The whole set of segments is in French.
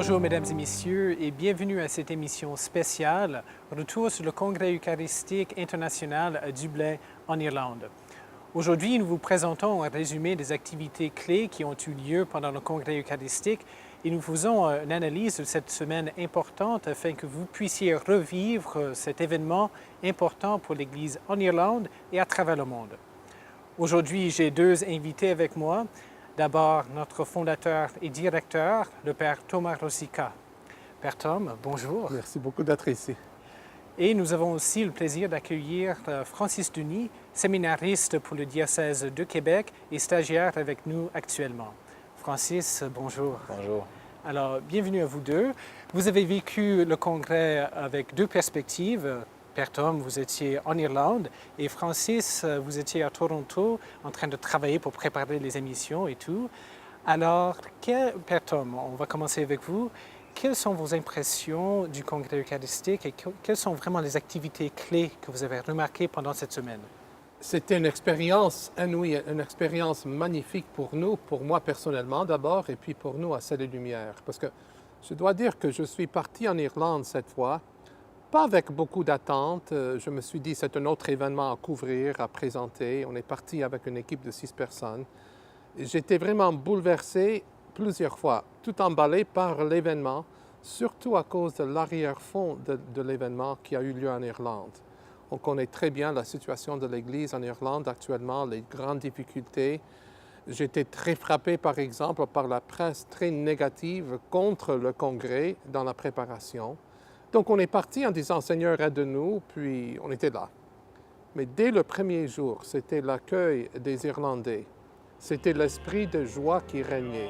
Bonjour mesdames et messieurs et bienvenue à cette émission spéciale Retour sur le Congrès eucharistique international à Dublin en Irlande. Aujourd'hui, nous vous présentons un résumé des activités clés qui ont eu lieu pendant le Congrès eucharistique et nous faisons une analyse de cette semaine importante afin que vous puissiez revivre cet événement important pour l'Église en Irlande et à travers le monde. Aujourd'hui, j'ai deux invités avec moi. D'abord, notre fondateur et directeur, le Père Thomas Rosica. Père Tom, bonjour. Merci beaucoup d'être ici. Et nous avons aussi le plaisir d'accueillir Francis Denis, séminariste pour le diocèse de Québec et stagiaire avec nous actuellement. Francis, bonjour. Bonjour. Alors, bienvenue à vous deux. Vous avez vécu le congrès avec deux perspectives. Père Tom, vous étiez en Irlande et Francis, vous étiez à Toronto en train de travailler pour préparer les émissions et tout. Alors, Père Tom, on va commencer avec vous. Quelles sont vos impressions du congrès eucharistique et quelles sont vraiment les activités clés que vous avez remarquées pendant cette semaine? C'était une expérience inouïe, une expérience magnifique pour nous, pour moi personnellement d'abord, et puis pour nous à Ciel et Lumière. Parce que je dois dire que je suis parti en Irlande cette fois, pas avec beaucoup d'attentes. Je me suis dit c'est un autre événement à couvrir, à présenter. On est parti avec une équipe de 6 personnes. J'étais vraiment bouleversé plusieurs fois, tout emballé par l'événement, surtout à cause de l'arrière-fond de l'événement qui a eu lieu en Irlande. On connaît très bien la situation de l'Église en Irlande actuellement, les grandes difficultés. J'étais très frappé, par exemple, par la presse très négative contre le Congrès dans la préparation. Donc on est parti en disant « Seigneur, aide-nous », puis on était là. Mais dès le premier jour, c'était l'accueil des Irlandais. C'était l'esprit de joie qui régnait.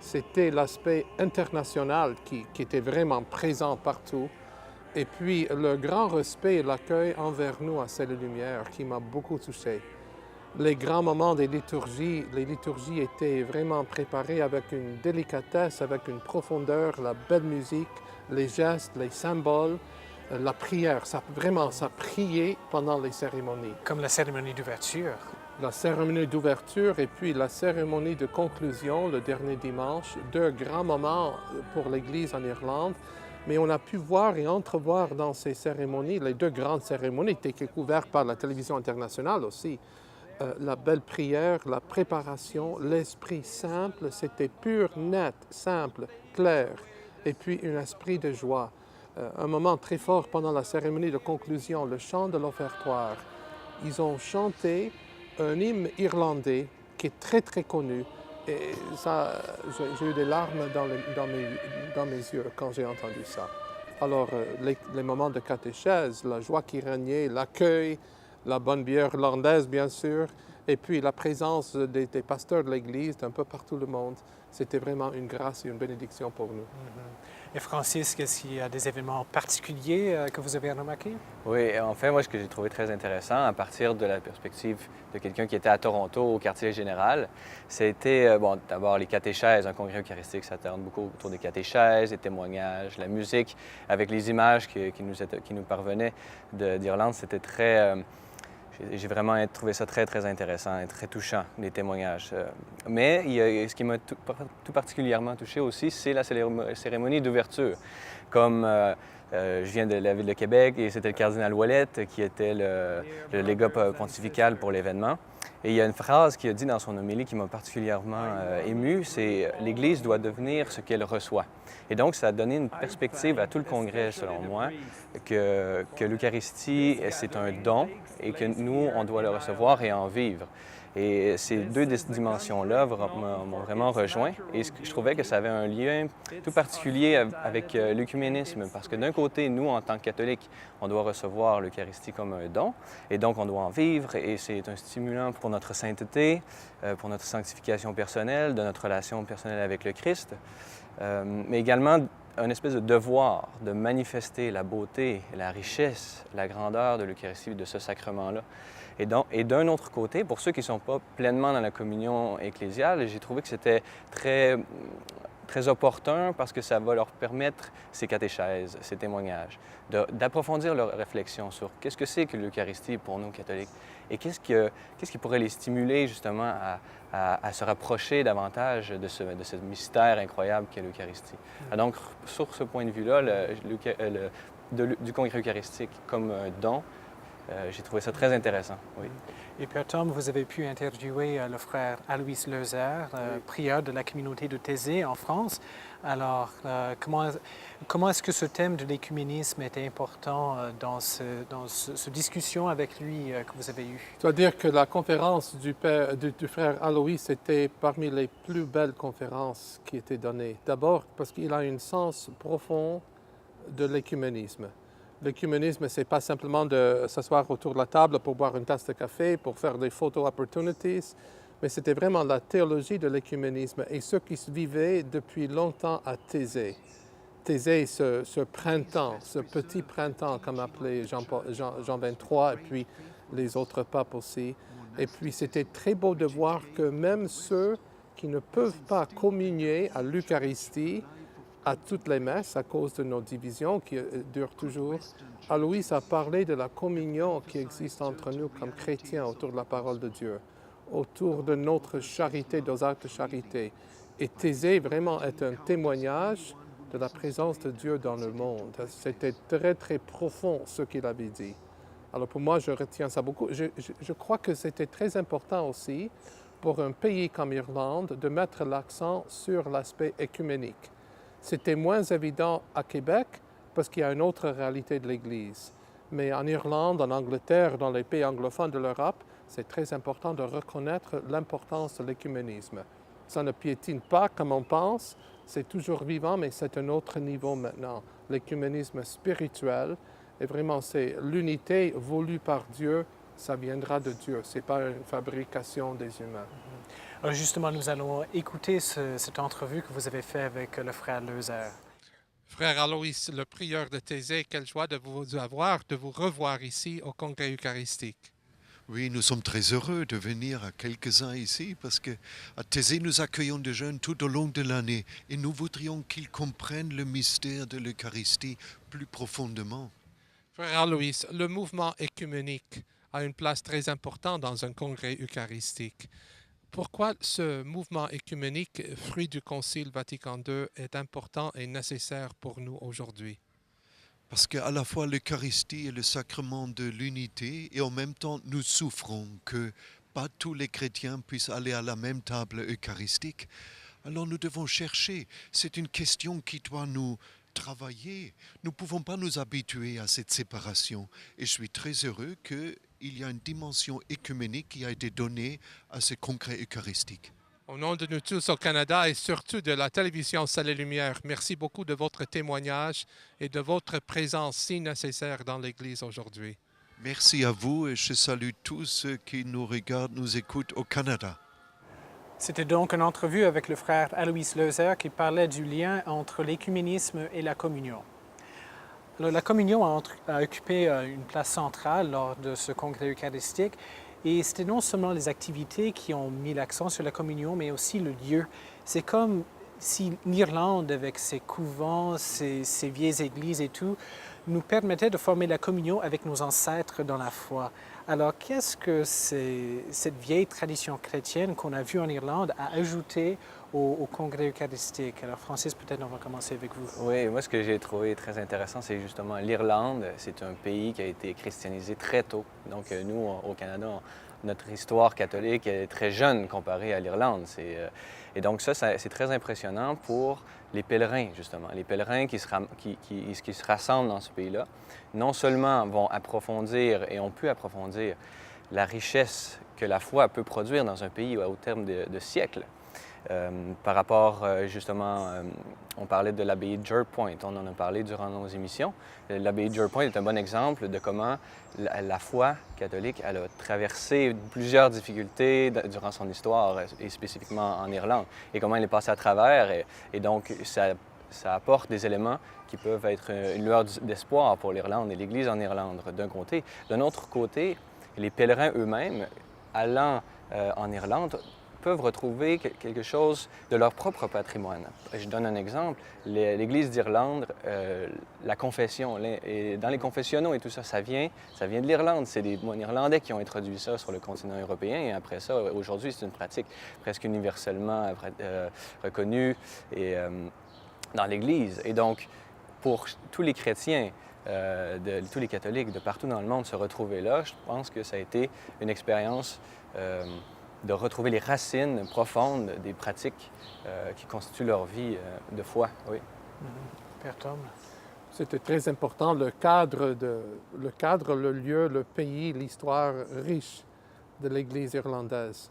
C'était l'aspect international qui était vraiment présent partout. Et puis le grand respect et l'accueil envers nous à Ciel et Lumière qui m'a beaucoup touché. Les grands moments des liturgies, les liturgies étaient vraiment préparées avec une délicatesse, avec une profondeur, la belle musique, les gestes, les symboles, la prière. Ça priait pendant les cérémonies. Comme la cérémonie d'ouverture. La cérémonie d'ouverture et puis la cérémonie de conclusion le dernier dimanche, deux grands moments pour l'Église en Irlande. Mais on a pu voir et entrevoir dans ces cérémonies, les deux grandes cérémonies qui étaient couvertes par la télévision internationale aussi, la belle prière, la préparation, l'esprit simple, c'était pur, net, simple, clair, et puis un esprit de joie. Un moment très fort pendant la cérémonie de conclusion, le chant de l'offertoire. Ils ont chanté un hymne irlandais qui est très très connu. Et ça, j'ai eu des larmes dans mes yeux quand j'ai entendu ça. Alors, les moments de catéchèse, la joie qui régnait, l'accueil, la bonne bière irlandaise, bien sûr, et puis la présence des pasteurs de l'Église d'un peu partout le monde, c'était vraiment une grâce et une bénédiction pour nous. Et Francis, est-ce qu'il y a des événements particuliers que vous avez remarqués? Oui, en fait, moi, ce que j'ai trouvé très intéressant, à partir de la perspective de quelqu'un qui était à Toronto, au quartier général, c'était, d'abord les catéchèses. Un congrès eucharistique, ça tourne beaucoup autour des catéchèses, des témoignages, la musique, avec les images qui nous parvenaient d'Irlande. C'était très... J'ai vraiment trouvé ça très, très intéressant et très touchant, les témoignages. Mais ce qui m'a tout particulièrement touché aussi, c'est la cérémonie d'ouverture. Comme je viens de la ville de Québec et c'était le cardinal Ouellette qui était le légat pontifical pour l'événement. Et il y a une phrase qu'il a dit dans son homélie qui m'a particulièrement ému, c'est « L'Église doit devenir ce qu'elle reçoit ». Et donc, ça a donné une perspective à tout le Congrès, selon moi, que l'Eucharistie, c'est un don et que nous, on doit le recevoir et en vivre. Et ces deux dimensions-là m'ont vraiment rejoint et je trouvais que ça avait un lien tout particulier avec l'œcuménisme parce que d'un côté, nous, en tant que catholiques, on doit recevoir l'Eucharistie comme un don et donc on doit en vivre et c'est un stimulant pour notre sainteté, pour notre sanctification personnelle, de notre relation personnelle avec le Christ, mais également un espèce de devoir de manifester la beauté, la richesse, la grandeur de l'Eucharistie, de ce sacrement-là. Et d'un autre côté, pour ceux qui ne sont pas pleinement dans la communion ecclésiale, j'ai trouvé que c'était très très opportun parce que ça va leur permettre, ces catéchèses, ces témoignages, d'approfondir leur réflexion sur qu'est-ce que c'est que l'Eucharistie pour nous catholiques et qu'est-ce qui pourrait les stimuler justement à se rapprocher davantage de ce mystère incroyable qu'est l'Eucharistie. Donc, sur ce point de vue-là, du congrès eucharistique comme un don, j'ai trouvé ça très intéressant, oui. Et Père Tom, vous avez pu interviewer le frère Alois Leuser, prieur de la communauté de Thésée en France. Alors, comment est-ce que ce thème de l'écuménisme était important dans cette discussion avec lui que vous avez eue? Je dois dire que la conférence du frère Alois était parmi les plus belles conférences qui étaient données. D'abord parce qu'il a un sens profond de l'écuménisme. L'écuménisme, ce n'est pas simplement de s'asseoir autour de la table pour boire une tasse de café, pour faire des photo opportunities, mais c'était vraiment la théologie de l'écuménisme et ce qui se vivait depuis longtemps à Thésée. Thésée, ce printemps, ce petit printemps, comme appelait Jean XXIII, et puis les autres papes aussi. Et puis c'était très beau de voir que même ceux qui ne peuvent pas communier à l'Eucharistie, à toutes les messes à cause de nos divisions qui durent toujours. Alois a parlé de la communion qui existe entre nous comme chrétiens autour de la parole de Dieu, autour de notre charité, nos actes de charité. Et Thésée vraiment est un témoignage de la présence de Dieu dans le monde. C'était très, très profond ce qu'il avait dit. Alors pour moi, je retiens ça beaucoup. Je crois que c'était très important aussi pour un pays comme l'Irlande de mettre l'accent sur l'aspect écuménique. C'était moins évident à Québec parce qu'il y a une autre réalité de l'Église. Mais en Irlande, en Angleterre, dans les pays anglophones de l'Europe, c'est très important de reconnaître l'importance de l'écuménisme. Ça ne piétine pas comme on pense, c'est toujours vivant, mais c'est un autre niveau maintenant. L'écuménisme spirituel, et vraiment c'est l'unité voulue par Dieu, ça viendra de Dieu, ce n'est pas une fabrication des humains. Alors justement, nous allons écouter cette entrevue que vous avez faite avec le frère Leuser. Frère Alois, le prieur de Thésée, quelle joie de vous revoir ici au Congrès eucharistique. Oui, nous sommes très heureux de venir à quelques-uns ici parce qu'à Thésée, nous accueillons des jeunes tout au long de l'année et nous voudrions qu'ils comprennent le mystère de l'Eucharistie plus profondément. Frère Alois, le mouvement écuménique a une place très importante dans un congrès eucharistique. Pourquoi ce mouvement écuménique, fruit du Concile Vatican II, est important et nécessaire pour nous aujourd'hui? Parce qu'à la fois l'Eucharistie est le sacrement de l'unité et en même temps nous souffrons que pas tous les chrétiens puissent aller à la même table eucharistique. Alors nous devons chercher, c'est une question qui doit nous travailler. Nous ne pouvons pas nous habituer à cette séparation et je suis très heureux qu'il y a une dimension écuménique qui a été donnée à ce congrès eucharistique. Au nom de nous tous au Canada et surtout de la télévision Salut et Lumière, merci beaucoup de votre témoignage et de votre présence si nécessaire dans l'Église aujourd'hui. Merci à vous et je salue tous ceux qui nous regardent, nous écoutent au Canada. C'était donc une entrevue avec le frère Alois Leuser qui parlait du lien entre l'écuménisme et la communion. Alors, la communion a occupé une place centrale lors de ce congrès eucharistique. Et c'était non seulement les activités qui ont mis l'accent sur la communion, mais aussi le lieu. C'est comme si l'Irlande, avec ses couvents, ses vieilles églises et tout, nous permettait de former la communion avec nos ancêtres dans la foi. Alors, qu'est-ce que cette vieille tradition chrétienne qu'on a vue en Irlande a ajouté au congrès eucharistique? Alors, Francis, peut-être on va commencer avec vous. Oui, moi, ce que j'ai trouvé très intéressant, c'est justement l'Irlande. C'est un pays qui a été christianisé très tôt. Donc, nous, au Canada, notre histoire catholique est très jeune comparée à l'Irlande. Et donc, ça, c'est très impressionnant pour les pèlerins, justement. Les pèlerins qui se rassemblent dans ce pays-là, non seulement vont approfondir et ont pu approfondir la richesse que la foi peut produire dans un pays au terme de siècles. Par rapport, justement, on parlait de l'abbaye de Jerpoint, on en a parlé durant nos émissions. L'abbaye de Jerpoint est un bon exemple de comment la foi catholique elle a traversé plusieurs difficultés durant son histoire, et spécifiquement en Irlande, et comment elle est passée à travers. Et donc, ça apporte des éléments qui peuvent être une lueur d'espoir pour l'Irlande et l'Église en Irlande, d'un côté. D'un autre côté, les pèlerins eux-mêmes, allant en Irlande, peuvent retrouver quelque chose de leur propre patrimoine. Je donne un exemple. L'Église d'Irlande, la confession, et dans les confessionnaux et tout ça, ça vient de l'Irlande. C'est des moines irlandais qui ont introduit ça sur le continent européen et après ça, aujourd'hui, c'est une pratique presque universellement reconnue dans l'Église. Et donc, pour tous les chrétiens, tous les catholiques de partout dans le monde se retrouver là, je pense que ça a été une expérience de retrouver les racines profondes des pratiques qui constituent leur vie de foi. Oui. Père Tom. C'était très important, le cadre, le lieu, le pays, l'histoire riche de l'Église irlandaise.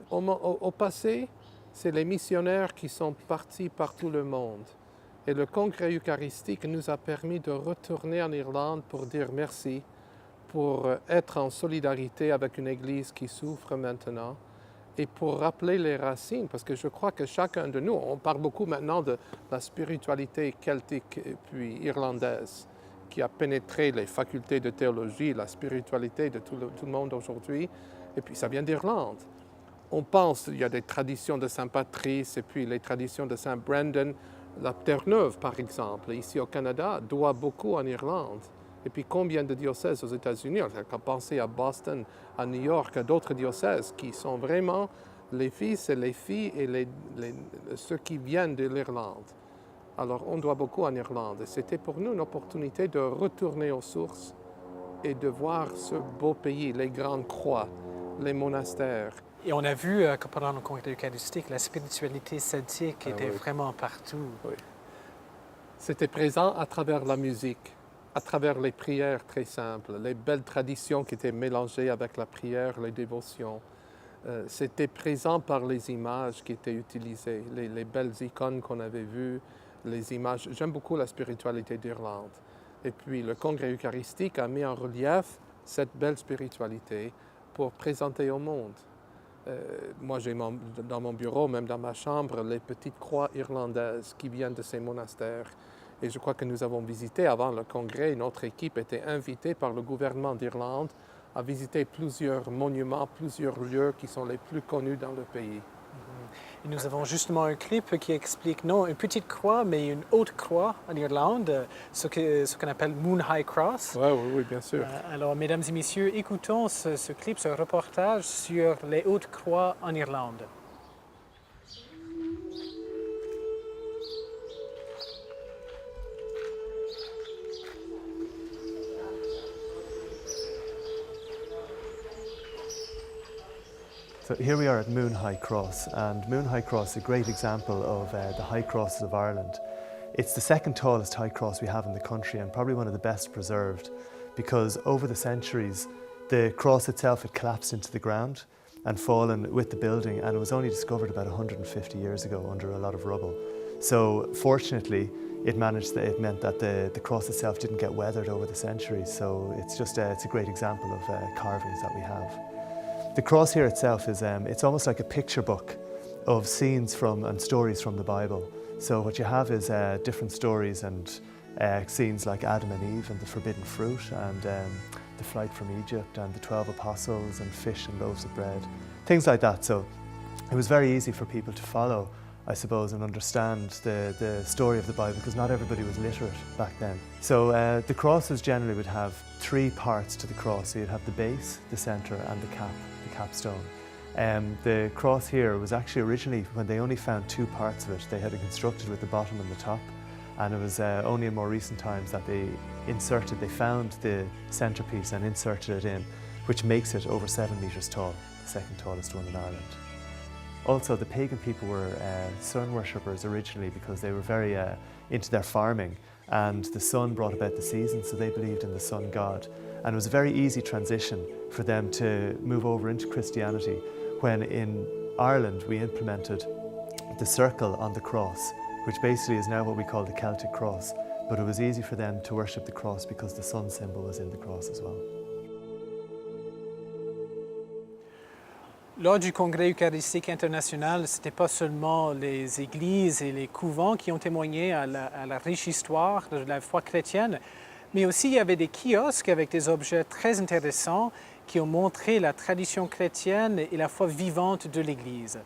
Au passé, c'est les missionnaires qui sont partis par tout le monde. Et le congrès eucharistique nous a permis de retourner en Irlande pour dire merci, pour être en solidarité avec une Église qui souffre maintenant et pour rappeler les racines, parce que je crois que chacun de nous, on parle beaucoup maintenant de la spiritualité celtique et puis irlandaise, qui a pénétré les facultés de théologie, la spiritualité de tout le monde aujourd'hui, et puis ça vient d'Irlande. On pense qu'il y a des traditions de Saint Patrice et puis les traditions de Saint Brendan. La Terre-Neuve, par exemple, ici au Canada, doit beaucoup en Irlande. Et puis combien de diocèses aux États-Unis, on a pensé à Boston, à New York, à d'autres diocèses qui sont vraiment les fils et les filles et ceux qui viennent de l'Irlande. Alors on doit beaucoup en Irlande. Et c'était pour nous une opportunité de retourner aux sources et de voir ce beau pays, les grandes croix, les monastères. Et on a vu que pendant le congrès eucharistique, la spiritualité celtique était vraiment partout. Oui. C'était présent à travers la musique, à travers les prières très simples, les belles traditions qui étaient mélangées avec la prière, les dévotions. C'était présent par les images qui étaient utilisées, les belles icônes qu'on avait vues, les images. J'aime beaucoup la spiritualité d'Irlande. Et puis le congrès eucharistique a mis en relief cette belle spiritualité pour présenter au monde. Moi, j'ai dans mon bureau, même dans ma chambre, les petites croix irlandaises qui viennent de ces monastères. Et je crois que nous avons visité avant le congrès, notre équipe était invitée par le gouvernement d'Irlande à visiter plusieurs monuments, plusieurs lieux qui sont les plus connus dans le pays. Et nous avons justement un clip qui explique, non une petite croix, mais une haute croix en Irlande, ce qu'on appelle Moon High Cross. Oui, bien sûr. Alors, mesdames et messieurs, écoutons ce clip, ce reportage sur les hautes croix en Irlande. So here we are at Moon High Cross, and Moon High Cross is a great example of the high crosses of Ireland. It's the second tallest high cross we have in the country and probably one of the best preserved, because over the centuries the cross itself had collapsed into the ground and fallen with the building, and it was only discovered about 150 years ago under a lot of rubble. So fortunately it meant that the cross itself didn't get weathered over the centuries, so it's a great example of carvings that we have. The cross here itself is it's almost like a picture book of scenes and stories from the Bible. So what you have is different stories and scenes like Adam and Eve and the forbidden fruit and the flight from Egypt and the 12 apostles and fish and loaves of bread, things like that. So it was very easy for people to follow, I suppose, and understand the story of the Bible, because not everybody was literate back then. So the crosses generally would have three parts to the cross. So you'd have the base, the centre and the capstone. The cross here was actually originally, when they only found two parts of it, they had it constructed with the bottom and the top, and it was only in more recent times that they found the centrepiece and inserted it in, which makes it over 7 metres tall, the second tallest one in Ireland. Also, the pagan people were sun worshippers originally, because they were very into their farming, and the sun brought about the seasons, so they believed in the sun god. And it was a very easy transition for them to move over into Christianity, when in Ireland we implemented the circle on the cross, which basically is now what we call the Celtic cross. But it was easy for them to worship the cross because the sun symbol was in the cross as well. Lors du Congrès eucharistique international, ce n'était pas seulement les églises et les couvents qui ont témoigné à la riche histoire de la foi chrétienne, mais aussi il y avait des kiosques avec des objets très intéressants qui ont montré la tradition chrétienne et la foi vivante de l'Église.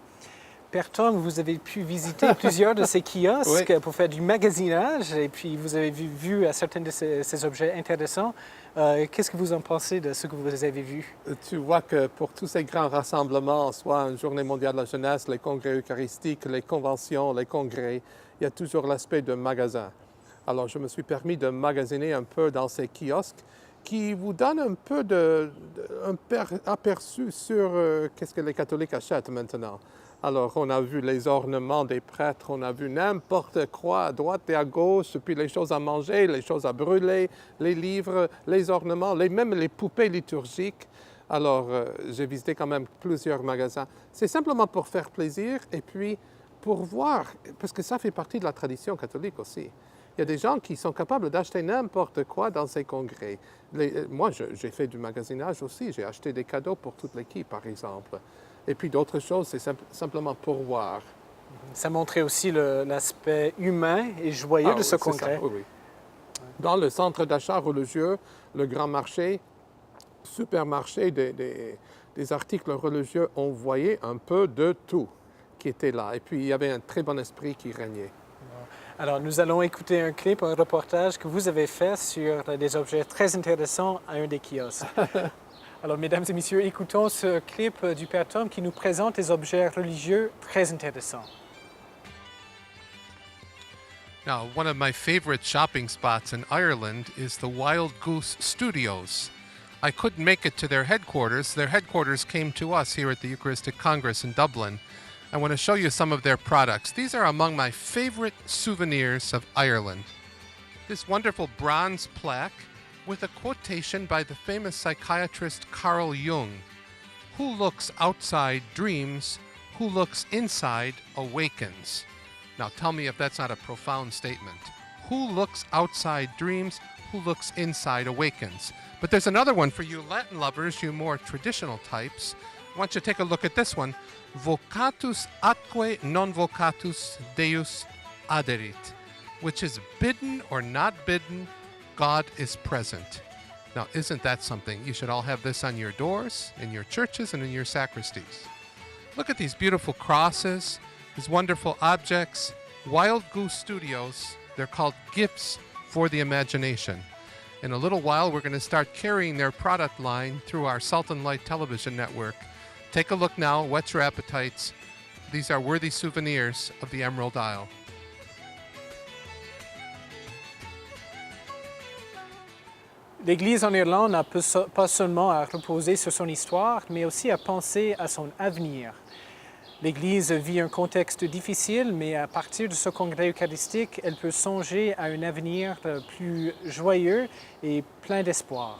Père Tom, vous avez pu visiter plusieurs de ces kiosques Oui. pour faire du magasinage et puis vous avez vu certains de ces objets intéressants. Qu'est-ce que vous en pensez de ce que vous avez vu? Tu vois que pour tous ces grands rassemblements, soit une journée mondiale de la jeunesse, les congrès eucharistiques, les conventions, les congrès, il y a toujours l'aspect de magasin. Alors, je me suis permis de magasiner un peu dans ces kiosques qui vous donnent un peu un aperçu sur qu'est-ce que les catholiques achètent maintenant. Alors, on a vu les ornements des prêtres, on a vu n'importe quoi à droite et à gauche, puis les choses à manger, les choses à brûler, les livres, les ornements, même les poupées liturgiques. Alors, j'ai visité quand même plusieurs magasins. C'est simplement pour faire plaisir et puis pour voir, parce que ça fait partie de la tradition catholique aussi. Il y a des gens qui sont capables d'acheter n'importe quoi dans ces congrès. Moi, j'ai fait du magasinage aussi. J'ai acheté des cadeaux pour toute l'équipe, par exemple. Et puis d'autres choses, c'est simplement pour voir. Ça montrait aussi l'aspect humain et joyeux de ce oui, c'est ça, congrès. oui, oui. Dans le centre d'achat religieux, le grand marché, supermarché des articles religieux, on voyait un peu de tout qui était là. Et puis, il y avait un très bon esprit qui régnait. Alors, nous allons écouter un clip, un reportage que vous avez fait sur des objets très intéressants à un des kiosques. Alors, mesdames et messieurs, écoutons ce clip du Père Tom qui nous présente des objets religieux très intéressants. Now, one of my favorite shopping spots in Ireland is the Wild Goose Studios. I couldn't make it to their headquarters. Their headquarters came to us here at the Eucharistic Congress in Dublin. I want to show you some of their products. These are among my favorite souvenirs of Ireland. This wonderful bronze plaque with a quotation by the famous psychiatrist Carl Jung: "Who looks outside dreams, who looks inside awakens." Now tell me if that's not a profound statement. Who looks outside dreams, who looks inside awakens. But there's another one for you Latin lovers, you more traditional types. I want you to take a look at this one. Vocatus atque non vocatus Deus aderit, which is bidden or not bidden, God is present. Now, isn't that something? You should all have this on your doors, in your churches, and in your sacristies. Look at these beautiful crosses, these wonderful objects. Wild Goose Studios, they're called gifts for the imagination. In a little while, we're going to start carrying their product line through our Salt and Light television network. Take a look now, whet your appetites. These are worthy souvenirs of the Emerald Isle. L'Église en Irlande n'a pas seulement à reposer sur son histoire, mais aussi à penser à son avenir. L'Église vit un contexte difficile, mais à partir de ce congrès eucharistique, elle peut songer à un avenir plus joyeux et plein d'espoir.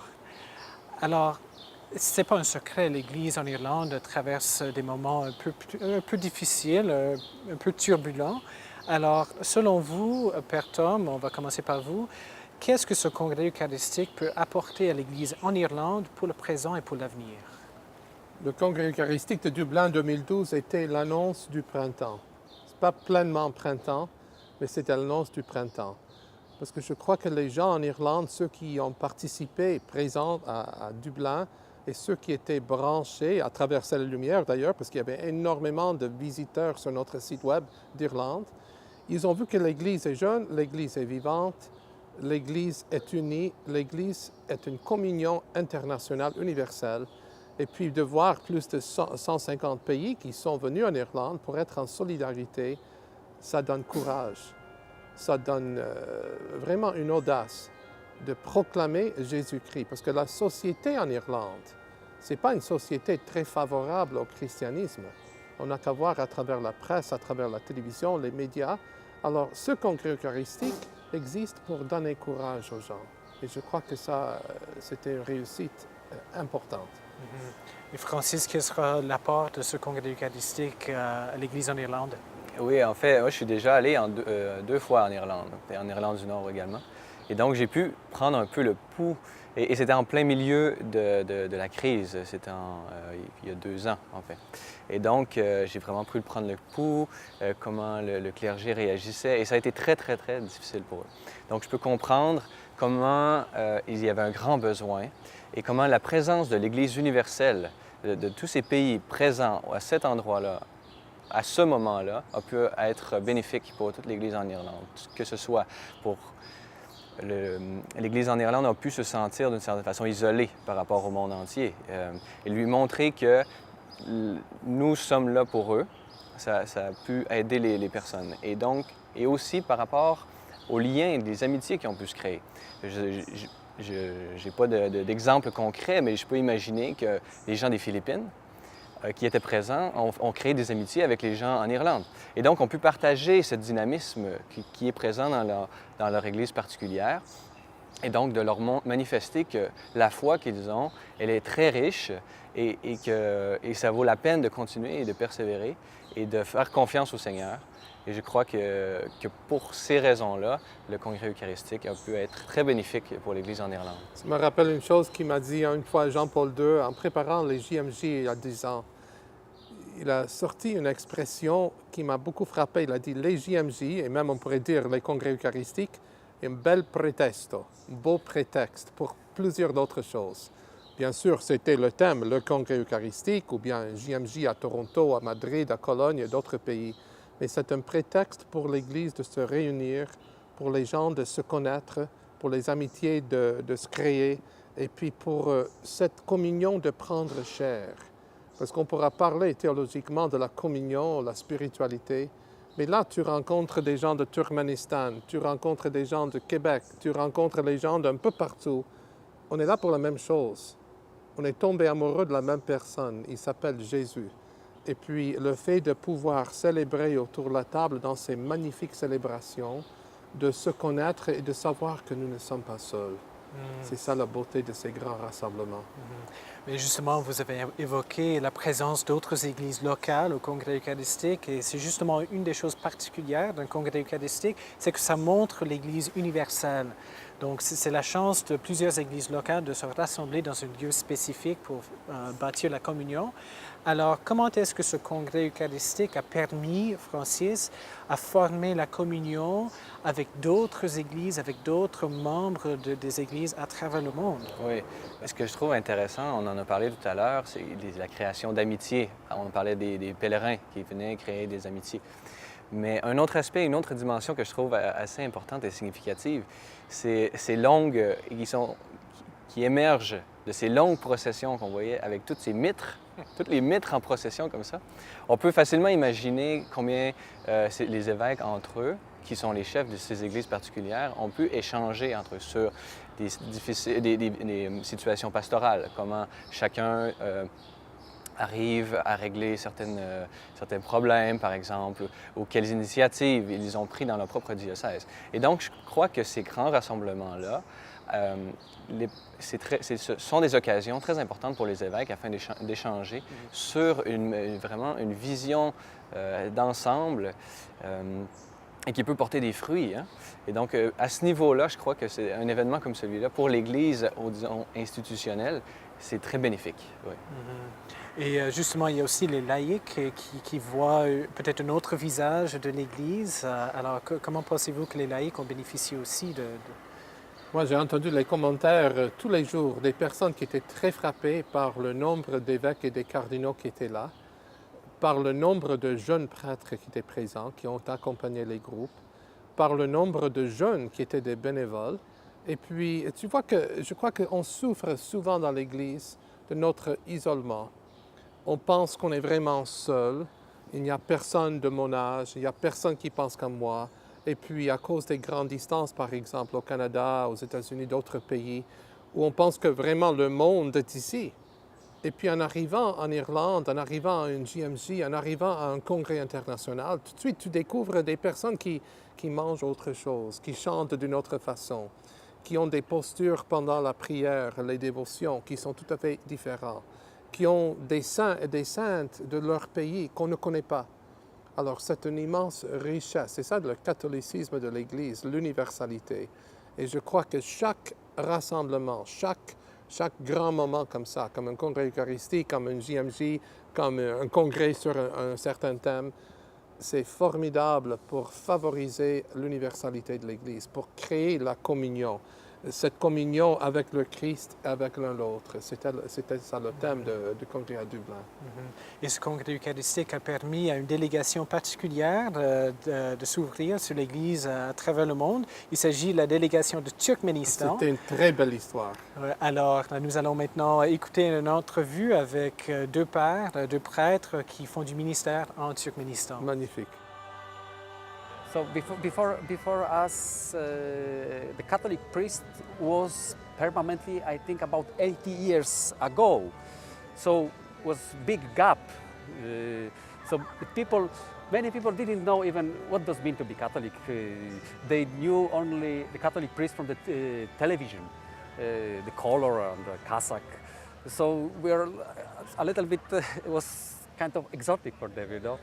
Alors, ce n'est pas un secret, l'Église en Irlande traverse des moments un peu difficiles, un peu turbulents. Alors, selon vous, Père Tom, on va commencer par vous, qu'est-ce que ce congrès eucharistique peut apporter à l'Église en Irlande pour le présent et pour l'avenir? Le congrès eucharistique de Dublin 2012 était l'annonce du printemps. Ce n'est pas pleinement printemps, mais c'était l'annonce du printemps. Parce que je crois que les gens en Irlande, ceux qui ont participé, présents à Dublin, et ceux qui étaient branchés à travers Ciel et Lumière d'ailleurs, parce qu'il y avait énormément de visiteurs sur notre site web d'Irlande, ils ont vu que l'Église est jeune, l'Église est vivante, l'Église est unie, l'Église est une communion internationale universelle. Et puis de voir plus de 150 pays qui sont venus en Irlande pour être en solidarité, ça donne courage, ça donne vraiment une audace de proclamer Jésus-Christ. Parce que la société en Irlande, ce n'est pas une société très favorable au christianisme. On n'a qu'à voir à travers la presse, à travers la télévision, les médias. Alors ce congrès eucharistique existe pour donner courage aux gens. Et je crois que ça, c'était une réussite importante. Et Francis, quel sera l'apport de ce congrès eucharistique à l'Église en Irlande? Oui, en fait, moi, je suis déjà allé deux fois en Irlande, en Irlande du Nord également. Et donc, j'ai pu prendre un peu le pouls. Et c'était en plein milieu de la crise. C'était il y a 2 ans, en fait. Et donc, j'ai vraiment pu prendre le pouls, comment le clergé réagissait. Et ça a été très, très, très difficile pour eux. Donc, je peux comprendre comment il y avait un grand besoin et comment la présence de l'Église universelle, de tous ces pays présents à cet endroit-là, à ce moment-là, a pu être bénéfique pour toute l'Église en Irlande. Que ce soit pour l'Église en Irlande a pu se sentir d'une certaine façon isolée par rapport au monde entier et lui montrer que nous sommes là pour eux. Ça a pu aider les personnes. Et donc, et aussi par rapport aux liens et les amitiés qui ont pu se créer. Je n'ai pas d'exemple concret, mais je peux imaginer que les gens des Philippines qui étaient présents ont créé des amitiés avec les gens en Irlande. Et donc, on peut partager ce dynamisme qui est présent dans leur Église particulière et donc de leur manifester que la foi qu'ils ont, elle est très riche et ça vaut la peine de continuer et de persévérer et de faire confiance au Seigneur. Et je crois que pour ces raisons-là, le Congrès eucharistique a pu être très bénéfique pour l'Église en Irlande. Ça me rappelle une chose qu'il m'a dit une fois Jean-Paul II en préparant les JMJ il y a 10 ans. Il a sorti une expression qui m'a beaucoup frappé. Il a dit les JMJ, et même on pourrait dire les congrès eucharistiques, un bel prétexte, un beau prétexte pour plusieurs d'autres choses. Bien sûr, c'était le thème, le congrès eucharistique, ou bien un JMJ à Toronto, à Madrid, à Cologne et d'autres pays. Mais c'est un prétexte pour l'Église de se réunir, pour les gens de se connaître, pour les amitiés de se créer, et puis pour cette communion de prendre chair. Parce qu'on pourra parler théologiquement de la communion, la spiritualité, mais là, tu rencontres des gens de Turkménistan, tu rencontres des gens de Québec, tu rencontres les gens d'un peu partout. On est là pour la même chose. On est tombé amoureux de la même personne. Il s'appelle Jésus. Et puis, le fait de pouvoir célébrer autour de la table dans ces magnifiques célébrations, de se connaître et de savoir que nous ne sommes pas seuls. C'est ça la beauté de ces grands rassemblements. Mais justement, vous avez évoqué la présence d'autres églises locales au Congrès eucharistique et c'est justement une des choses particulières d'un Congrès eucharistique, c'est que ça montre l'Église universelle. Donc, c'est la chance de plusieurs églises locales de se rassembler dans un lieu spécifique pour bâtir la communion. Alors, comment est-ce que ce Congrès eucharistique a permis, Francis, à former la communion avec d'autres églises, avec d'autres membres des églises à travers le monde? Oui. Ce que je trouve intéressant, on en a parlé tout à l'heure, c'est la création d'amitiés. On parlait des pèlerins qui venaient créer des amitiés. Mais un autre aspect, une autre dimension que je trouve assez importante et significative, c'est ces longues, qui émergent de ces longues processions qu'on voyait avec toutes ces mitres, toutes les mitres en procession comme ça. On peut facilement imaginer combien les évêques entre eux, qui sont les chefs de ces églises particulières, ont pu échanger entre eux sur des situations pastorales, comment chacun arrive à régler certains problèmes, par exemple, ou quelles initiatives ils ont pris dans leur propre diocèse. Et donc, je crois que ces grands rassemblements-là, ce sont des occasions très importantes pour les évêques afin d'échanger sur vraiment une vision d'ensemble et qui peut porter des fruits. Hein? Et donc, à ce niveau-là, je crois que c'est un événement comme celui-là, pour l'Église, disons, institutionnelle, c'est très bénéfique. Oui. Et justement, il y a aussi les laïcs qui voient peut-être un autre visage de l'Église. Alors, comment pensez-vous que les laïcs ont bénéficié aussi de... Moi, j'ai entendu les commentaires tous les jours des personnes qui étaient très frappées par le nombre d'évêques et des cardinaux qui étaient là, par le nombre de jeunes prêtres qui étaient présents, qui ont accompagné les groupes, par le nombre de jeunes qui étaient des bénévoles. Et puis, tu vois que je crois qu'on souffre souvent dans l'Église de notre isolement. On pense qu'on est vraiment seul, il n'y a personne de mon âge, il n'y a personne qui pense comme moi. Et puis, à cause des grandes distances, par exemple, au Canada, aux États-Unis, d'autres pays, où on pense que vraiment le monde est ici. Et puis, en arrivant en Irlande, en arrivant à une JMJ, en arrivant à un congrès international, tout de suite, tu découvres des personnes qui mangent autre chose, qui chantent d'une autre façon, qui ont des postures pendant la prière, les dévotions, qui sont tout à fait différentes, qui ont des saints et des saintes de leur pays qu'on ne connaît pas. Alors, c'est une immense richesse. C'est ça le catholicisme de l'Église, l'universalité. Et je crois que chaque rassemblement, chaque grand moment comme ça, comme un congrès eucharistique, comme un JMJ, comme un congrès sur un certain thème, c'est formidable pour favoriser l'universalité de l'Église, pour créer la communion. cette communion avec le Christ, avec l'un l'autre. C'était ça le thème du congrès à Dublin. Et ce congrès eucharistique a permis à une délégation particulière de s'ouvrir sur l'Église à travers le monde. Il s'agit de la délégation de Turkménistan. C'était une très belle histoire. Alors, nous allons maintenant écouter une entrevue avec deux pères, deux prêtres qui font du ministère en Turkménistan. Magnifique. So before us, the Catholic priest was permanently, I think, about 80 years ago. So was big gap. So many people didn't know even what does mean to be Catholic. They knew only the Catholic priest from the television, the color and the cassock. So we are a little bit. It was kind of exotic for them, you know.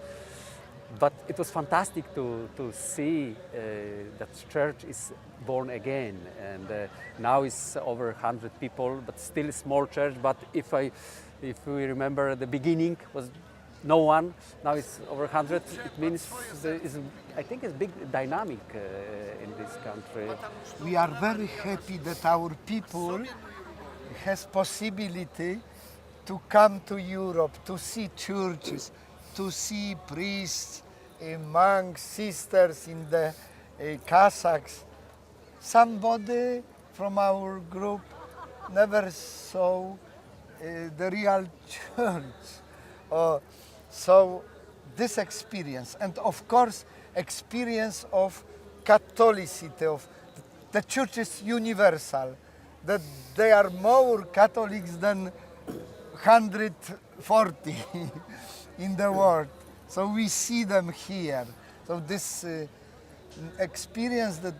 But it was fantastic to see that church is born again, and now it's over 100 people, but still a small church. But if we remember, the beginning was no one. Now it's over 100. It means I think it's big dynamic in this country. We are very happy that our people has possibility to come to Europe, to see churches, to see priests, monks, sisters in the cassocks. Somebody from our group never saw the real church. So this experience, and of course experience of Catholicity, of the church is universal, that they are more Catholics than 140 in the world. So we see them here. So this experience that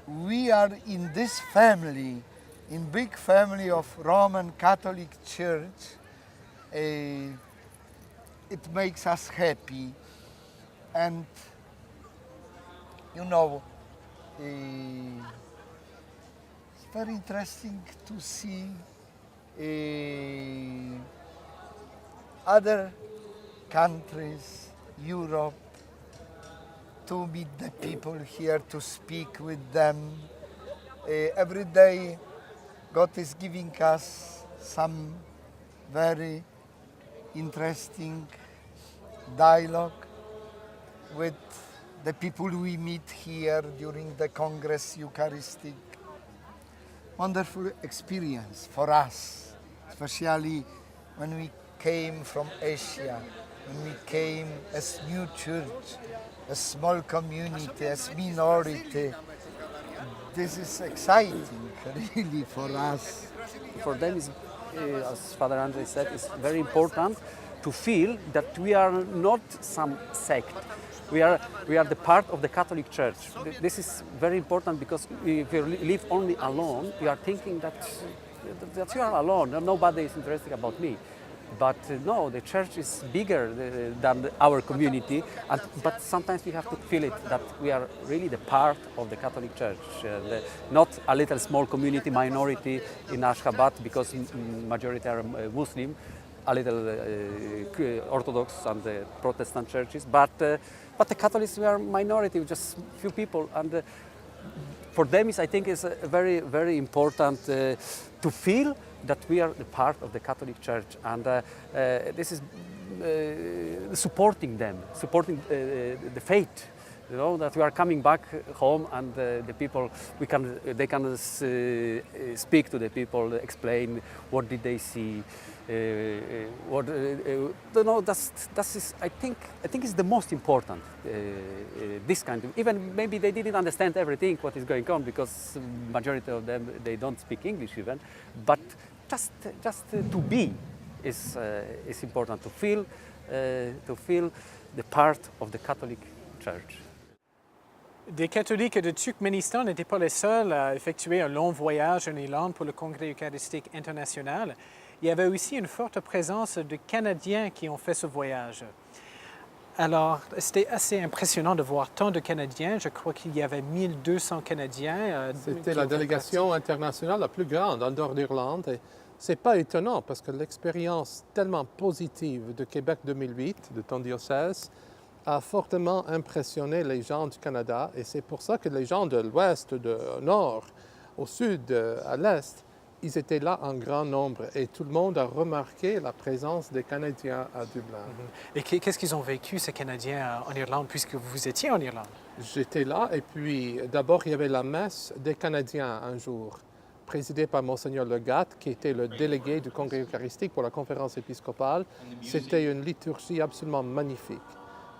we are in this family, in big family of Roman Catholic Church, it makes us happy. And you know, it's very interesting to see other countries, Europe, to meet the people here, to speak with them. Every day God is giving us some very interesting dialogue with the people we meet here during the Congress Eucharistic. Wonderful experience for us, especially when we came from Asia, when we came as new church, a small community, as minority. This is exciting, really, for us. For them, as Father Andrzej said, it's very important to feel that we are not some sect. We are the part of the Catholic Church. This is very important because if you live only alone, you are thinking that you are alone. Nobody is interested about me. But no, the church is bigger than our community. But sometimes we have to feel it that we are really the part of the Catholic Church, not a little small community minority in Ashgabat because majority are Muslim, a little Orthodox and Protestant churches. But the Catholics, we are minority, just few people, and for them, I think, is very, very important to feel that we are the part of the Catholic Church, and this is supporting them, supporting the faith. You know, that we are coming back home, and the people they can speak to the people, explain what did they see, what you know. That is I think is the most important. This kind of, even maybe they didn't understand everything what is going on because majority of them they don't speak English even, but just to be is important, to feel the part of the Catholic Church. Des catholiques de Turkménistan n'étaient pas les seuls à effectuer un long voyage en Irlande pour le Congrès eucharistique international. Il y avait aussi une forte présence de Canadiens qui ont fait ce voyage. Alors, c'était assez impressionnant de voir tant de Canadiens. Je crois qu'il y avait 1200 Canadiens. C'était la délégation internationale la plus grande en dehors d'Irlande. Ce n'est pas étonnant parce que l'expérience tellement positive de Québec 2008, de ton diocèse, a fortement impressionné les gens du Canada, et c'est pour ça que les gens de l'Ouest, du Nord, au sud, à l'est, ils étaient là en grand nombre et tout le monde a remarqué la présence des Canadiens à Dublin. Et qu'est-ce qu'ils ont vécu, ces Canadiens, en Irlande, puisque vous étiez en Irlande? J'étais là et puis d'abord il y avait la messe des Canadiens un jour, présidée par Monseigneur Legat, qui était le délégué du Congrès eucharistique pour la conférence épiscopale. C'était une liturgie absolument magnifique.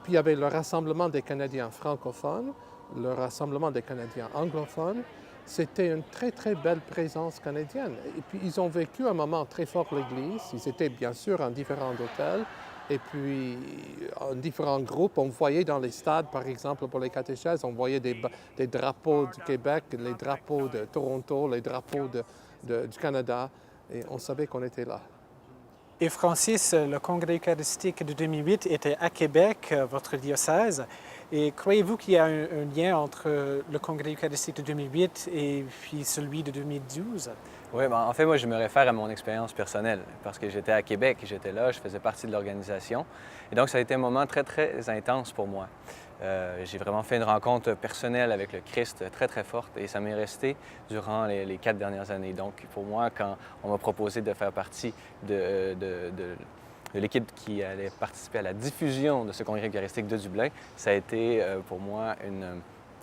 Puis il y avait le rassemblement des Canadiens francophones, le rassemblement des Canadiens anglophones. C'était une très, très belle présence canadienne. Et puis, ils ont vécu un moment très fort l'Église. Ils étaient bien sûr en différents hôtels. Et puis, en différents groupes, on voyait dans les stades, par exemple, pour les catéchèses, on voyait des drapeaux du Québec, les drapeaux de Toronto, les drapeaux du Canada. Et on savait qu'on était là. Et Francis, le Congrès eucharistique de 2008 était à Québec, votre diocèse. Et croyez-vous qu'il y a un lien entre le Congrès eucharistique de 2008 et puis celui de 2012? Oui, ben, en fait, moi, je me réfère à mon expérience personnelle parce que j'étais à Québec, j'étais là, je faisais partie de l'organisation. Et donc, ça a été un moment très, très intense pour moi. J'ai vraiment fait une rencontre personnelle avec le Christ très, très forte et ça m'est resté durant les 4 dernières années. Donc, pour moi, quand on m'a proposé de faire partie de l'équipe qui allait participer à la diffusion de ce congrès eucharistique de Dublin, ça a été pour moi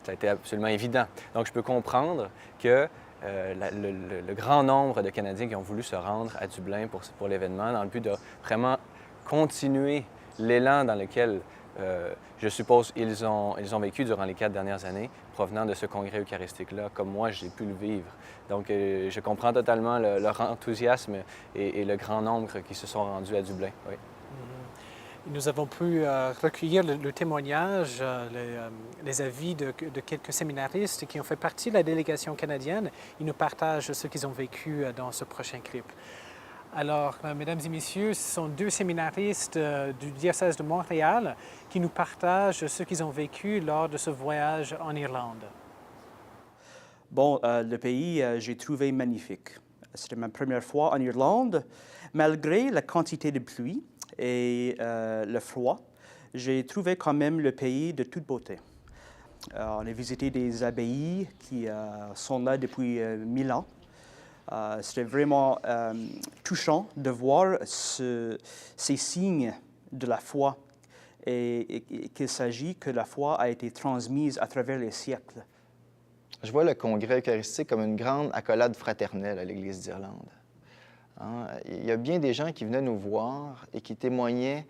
ça a été absolument évident. Donc, je peux comprendre que le grand nombre de Canadiens qui ont voulu se rendre à Dublin pour l'événement, dans le but de vraiment continuer l'élan dans lequel je suppose ils ont vécu durant les 4 dernières années, provenant de ce congrès eucharistique-là, comme moi j'ai pu le vivre. Donc je comprends totalement leur enthousiasme et le grand nombre qui se sont rendus à Dublin. Oui. Nous avons pu recueillir le témoignage, les avis de quelques séminaristes qui ont fait partie de la délégation canadienne. Ils nous partagent ce qu'ils ont vécu dans ce prochain clip. Alors, mesdames et messieurs, ce sont 2 séminaristes du diocèse de Montréal qui nous partagent ce qu'ils ont vécu lors de ce voyage en Irlande. Bon, le pays, j'ai trouvé magnifique. C'était ma première fois en Irlande. Malgré la quantité de pluie et le froid, j'ai trouvé quand même le pays de toute beauté. On a visité des abbayes qui sont là depuis 1000 ans. C'était vraiment touchant de voir ces signes de la foi et qu'il s'agit que la foi a été transmise à travers les siècles. Je vois le congrès eucharistique comme une grande accolade fraternelle à l'Église d'Irlande. Il y a bien des gens qui venaient nous voir et qui témoignaient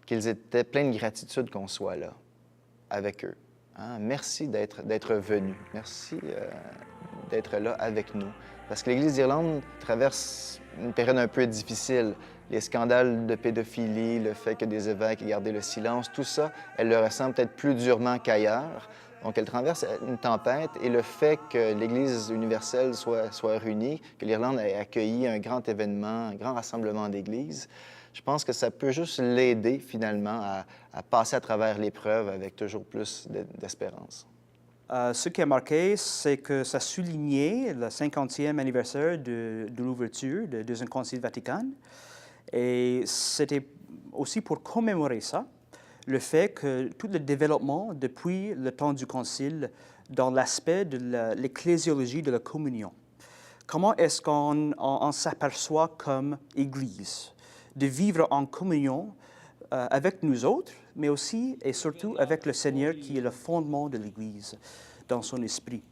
qu'ils étaient pleins de gratitude qu'on soit là, avec eux. Merci d'être venus. Merci d'être là avec nous. Parce que l'Église d'Irlande traverse une période un peu difficile. Les scandales de pédophilie, le fait que des évêques aient gardé le silence, tout ça, elle le ressent peut-être plus durement qu'ailleurs. Donc, elle traverse une tempête et le fait que l'Église universelle soit réunie, que l'Irlande ait accueilli un grand événement, un grand rassemblement d'Églises, je pense que ça peut juste l'aider finalement à passer à travers l'épreuve avec toujours plus d'espérance. Ce qui a marqué, c'est que ça soulignait le 50e anniversaire de l'ouverture du Deuxième Concile Vatican. Et c'était aussi pour commémorer ça, le fait que tout le développement depuis le temps du Concile dans l'aspect de l'ecclésiologie de la communion. Comment est-ce qu'on s'aperçoit comme Église de vivre en communion avec nous autres, mais aussi et surtout avec le Seigneur qui est le fondement de l'Église dans son esprit.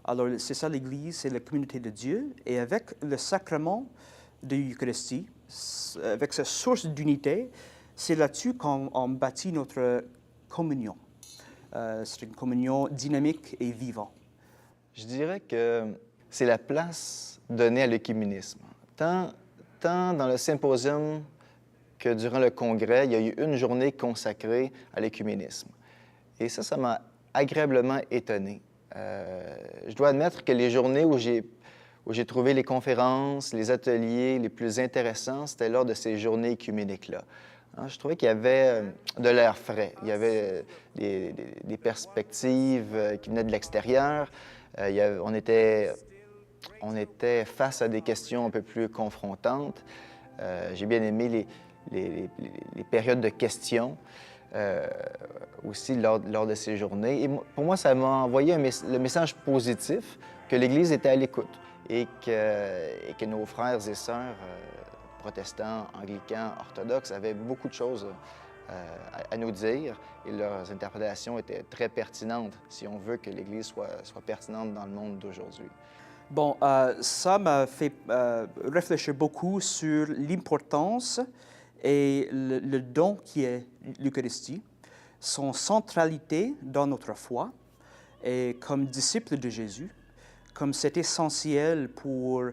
Alors c'est ça l'Église, c'est la communauté de Dieu, et avec le sacrement de l'Eucharistie, avec sa source d'unité, c'est là-dessus qu'on bâtit notre communion. C'est une communion dynamique et vivante. Je dirais que c'est la place donnée à l'œcuménisme. Tant dans le symposium que durant le congrès, il y a eu une journée consacrée à l'œcuménisme. Et ça m'a agréablement étonné. Je dois admettre que les journées où j'ai trouvé les conférences, les ateliers les plus intéressants, c'était lors de ces journées œcuméniques-là. Je trouvais qu'il y avait de l'air frais. Il y avait des perspectives qui venaient de l'extérieur. On était face à des questions un peu plus confrontantes. J'ai bien aimé les périodes de questions aussi lors de ces journées. Et pour moi, ça m'a envoyé le message positif que l'Église était à l'écoute et que nos frères et sœurs protestants, anglicans, orthodoxes avaient beaucoup de choses à nous dire et leurs interprétations étaient très pertinentes si on veut que l'Église soit pertinente dans le monde d'aujourd'hui. Bon, ça m'a fait réfléchir beaucoup sur l'importance et le don qui est l'Eucharistie, son centralité dans notre foi et comme disciple de Jésus, comme c'est essentiel pour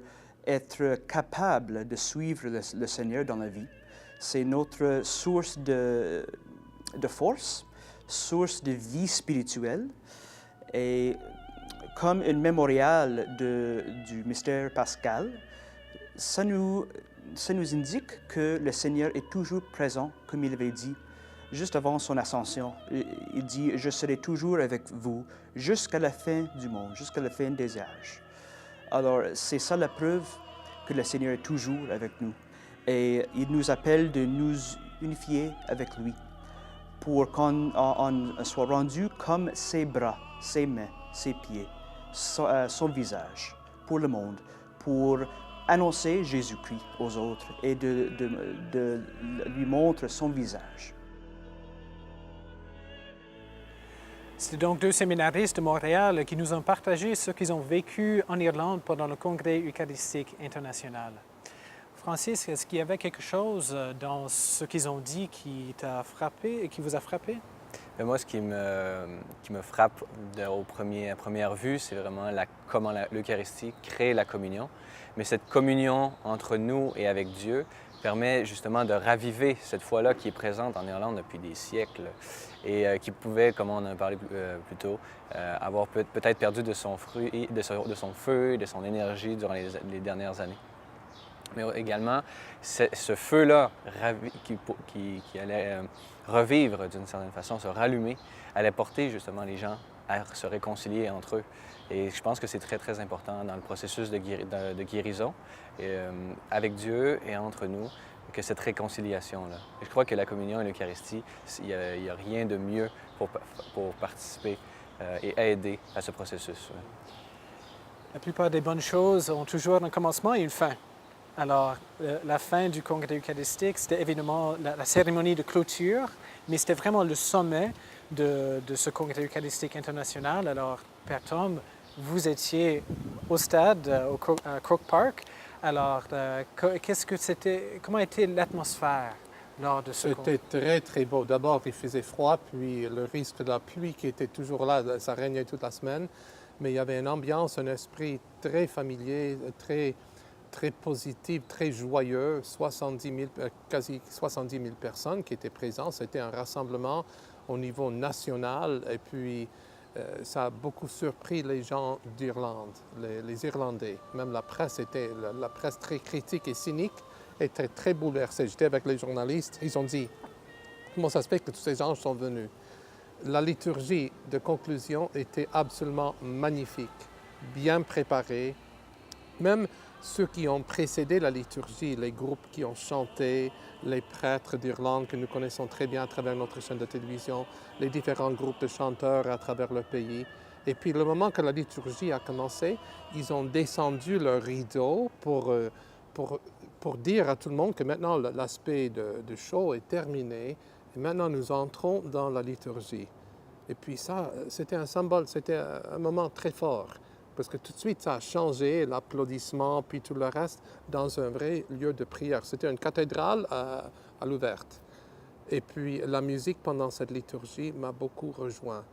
être capable de suivre le Seigneur dans la vie. C'est notre source de force, source de vie spirituelle et comme un mémorial du mystère pascal, ça nous indique que le Seigneur est toujours présent, comme il avait dit juste avant son ascension. Il dit « Je serai toujours avec vous jusqu'à la fin du monde, jusqu'à la fin des âges ». Alors, c'est ça la preuve que le Seigneur est toujours avec nous. Et il nous appelle de nous unifier avec lui pour qu'on soit rendu comme ses bras, ses mains, ses pieds, son visage pour le monde, pour annoncer Jésus-Christ aux autres et de lui montrer son visage. C'est donc deux séminaristes de Montréal qui nous ont partagé ce qu'ils ont vécu en Irlande pendant le Congrès eucharistique international. Francis, est-ce qu'il y avait quelque chose dans ce qu'ils ont dit qui t'a frappé et qui vous a frappé? Moi, ce qui me frappe à première vue, c'est vraiment comment l'Eucharistie crée la communion. Mais cette communion entre nous et avec Dieu permet justement de raviver cette foi-là qui est présente en Irlande depuis des siècles et qui pouvait, comme on en a parlé plus tôt, avoir peut-être perdu de son feu, de son énergie durant les dernières années. Mais également, ce feu-là qui allait revivre d'une certaine façon, se rallumer, allait porter justement les gens à se réconcilier entre eux. Et je pense que c'est très, très important dans le processus de guérison avec Dieu et entre nous, que cette réconciliation-là. Et je crois que la communion et l'Eucharistie, il n'y a rien de mieux pour participer et aider à ce processus. La plupart des bonnes choses ont toujours un commencement et une fin. Alors, la fin du Congrès eucharistique, c'était évidemment la cérémonie de clôture, mais c'était vraiment le sommet de ce Congrès eucharistique international. Alors, Père Tom, vous étiez au stade, à Croke Park. Alors, comment était l'atmosphère lors de ce congrès? C'était très, très beau. D'abord, il faisait froid, puis le risque de la pluie qui était toujours là, ça régnait toute la semaine. Mais il y avait une ambiance, un esprit très familier, très positif, très joyeux, quasi 70 000 personnes qui étaient présentes. C'était un rassemblement au niveau national et puis ça a beaucoup surpris les gens d'Irlande, les Irlandais. Même la presse très critique et cynique était très bouleversée. J'étais avec les journalistes, ils ont dit « Comment ça se fait que tous ces gens sont venus ?» La liturgie de conclusion était absolument magnifique, bien préparée. Même ceux qui ont précédé la liturgie, les groupes qui ont chanté, les prêtres d'Irlande que nous connaissons très bien à travers notre chaîne de télévision, les différents groupes de chanteurs à travers le pays. Et puis, le moment que la liturgie a commencé, ils ont descendu le rideau pour dire à tout le monde que maintenant l'aspect de show est terminé et maintenant nous entrons dans la liturgie. Et puis ça, c'était un symbole, c'était un moment très fort. Parce que tout de suite, ça a changé, l'applaudissement, puis tout le reste, dans un vrai lieu de prière. C'était une cathédrale à l'ouverte. Et puis, la musique pendant cette liturgie m'a beaucoup rejoint.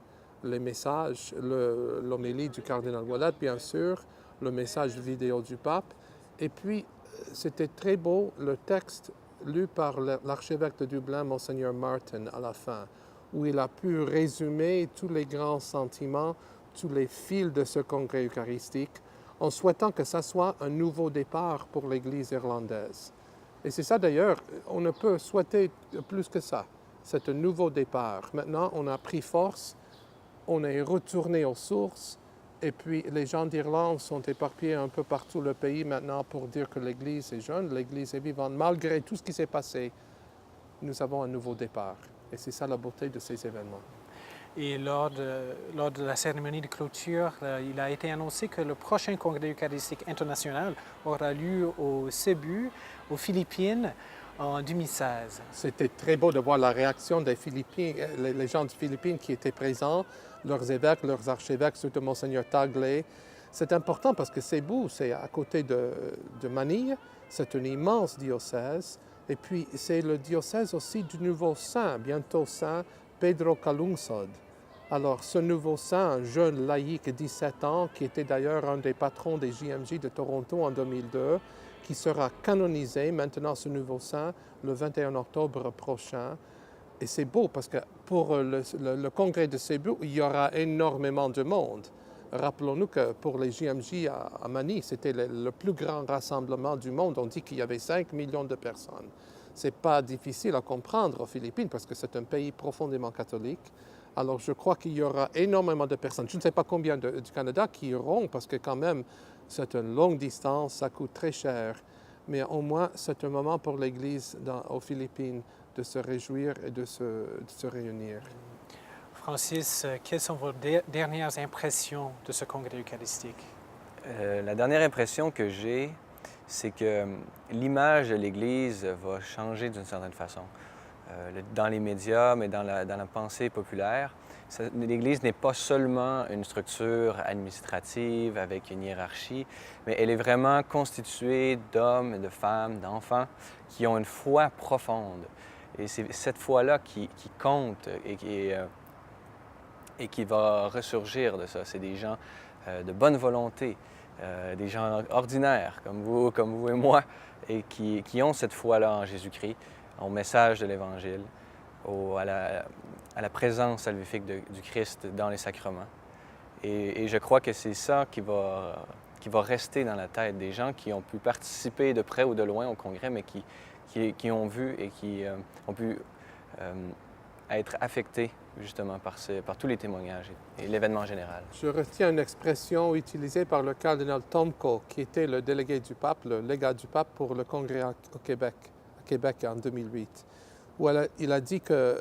Les messages, l'homélie du cardinal Ouellet, bien sûr, le message vidéo du pape. Et puis, c'était très beau, le texte lu par l'archevêque de Dublin, Monseigneur Martin, à la fin, où il a pu résumer tous les grands sentiments, tous les fils de ce congrès eucharistique, en souhaitant que ça soit un nouveau départ pour l'Église irlandaise. Et c'est ça d'ailleurs, on ne peut souhaiter plus que ça. C'est un nouveau départ. Maintenant, on a pris force, on est retourné aux sources, et puis les gens d'Irlande sont éparpillés un peu partout le pays maintenant pour dire que l'Église est jeune, l'Église est vivante. Malgré tout ce qui s'est passé, nous avons un nouveau départ. Et c'est ça la beauté de ces événements. Et lors de la cérémonie de clôture, il a été annoncé que le prochain congrès eucharistique international aura lieu au Cebu, aux Philippines, en 2016. C'était très beau de voir la réaction des Philippines, les gens des Philippines qui étaient présents, leurs évêques, leurs archevêques, surtout Monseigneur Tagle. C'est important parce que Cebu, c'est à côté de Manille, c'est un immense diocèse. Et puis, c'est le diocèse aussi du nouveau saint, bientôt saint Pedro Calungsod. Alors, ce nouveau saint, un jeune laïc de 17 ans, qui était d'ailleurs un des patrons des JMJ de Toronto en 2002, qui sera canonisé maintenant, ce nouveau saint, le 21 octobre prochain. Et c'est beau parce que pour le congrès de Cebu, il y aura énormément de monde. Rappelons-nous que pour les JMJ à Manille, c'était le plus grand rassemblement du monde. On dit qu'il y avait 5 millions de personnes. Ce n'est pas difficile à comprendre aux Philippines parce que c'est un pays profondément catholique. Alors je crois qu'il y aura énormément de personnes. Je ne sais pas combien du Canada qui iront parce que quand même, c'est une longue distance, ça coûte très cher. Mais au moins, c'est un moment pour l'Église aux Philippines de se réjouir et de se réunir. Francis, quelles sont vos dernières impressions de ce congrès eucharistique? La dernière impression que j'ai, c'est que l'image de l'Église va changer d'une certaine façon. Dans les médias, mais dans la pensée populaire, l'Église n'est pas seulement une structure administrative avec une hiérarchie, mais elle est vraiment constituée d'hommes et de femmes, d'enfants qui ont une foi profonde. Et c'est cette foi-là qui compte et qui va ressurgir de ça. C'est des gens de bonne volonté, des gens ordinaires comme vous et moi, et qui ont cette foi-là en Jésus-Christ, au message de l'Évangile, à la présence salvifique du Christ dans les sacrements. Et je crois que c'est ça qui va rester dans la tête des gens qui ont pu participer de près ou de loin au congrès, mais qui ont vu et qui ont pu être affectés justement par tous les témoignages et l'événement général. Je retiens une expression utilisée par le cardinal Tomko, qui était le délégué du pape, le légat du pape pour le congrès au Québec en 2008, où il a dit que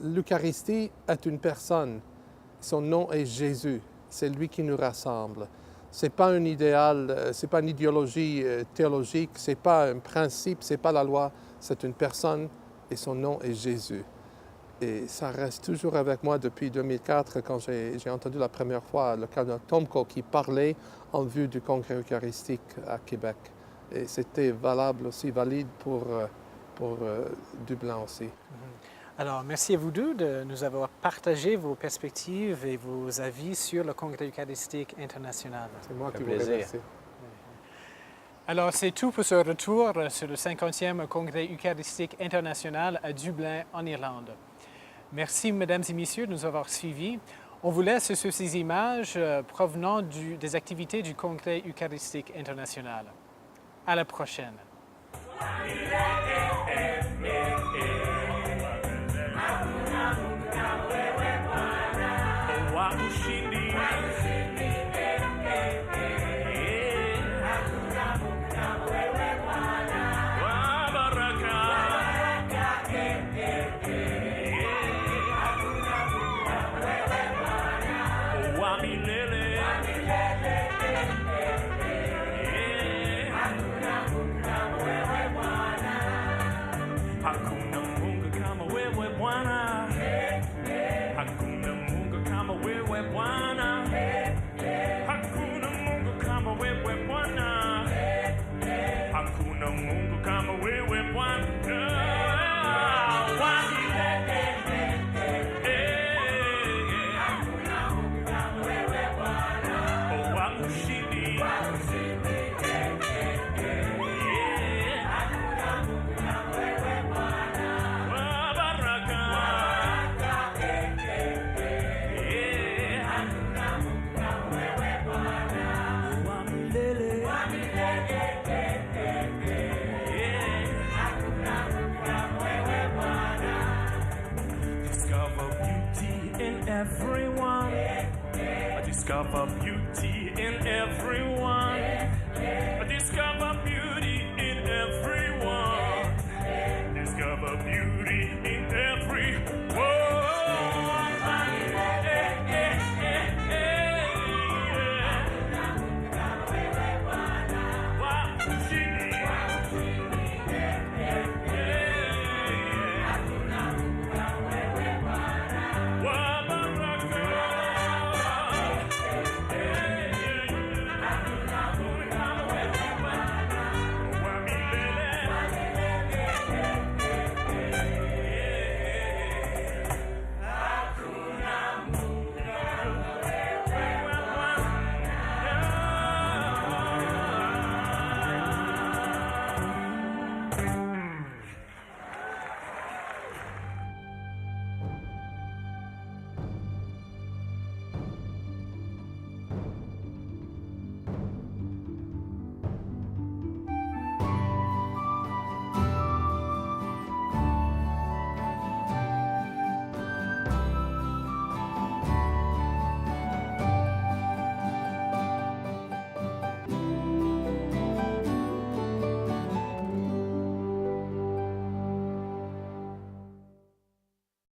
l'Eucharistie est une personne. Son nom est Jésus. C'est lui qui nous rassemble. Ce n'est pas un idéal, ce n'est pas une idéologie théologique, ce n'est pas un principe, ce n'est pas la loi. C'est une personne et son nom est Jésus. Et ça reste toujours avec moi depuis 2004, quand j'ai entendu la première fois le cardinal Tomko qui parlait en vue du congrès eucharistique à Québec. Et c'était valable aussi, valide pour Dublin aussi. Alors, merci à vous deux de nous avoir partagé vos perspectives et vos avis sur le congrès eucharistique international. C'est moi qui vous remercie. Alors, c'est tout pour ce retour sur le 50e congrès eucharistique international à Dublin, en Irlande. Merci, mesdames et messieurs, de nous avoir suivis. On vous laisse sur ces images provenant des activités du congrès eucharistique international. À la prochaine. Everyone, I discover beauty in everyone. I discover beauty.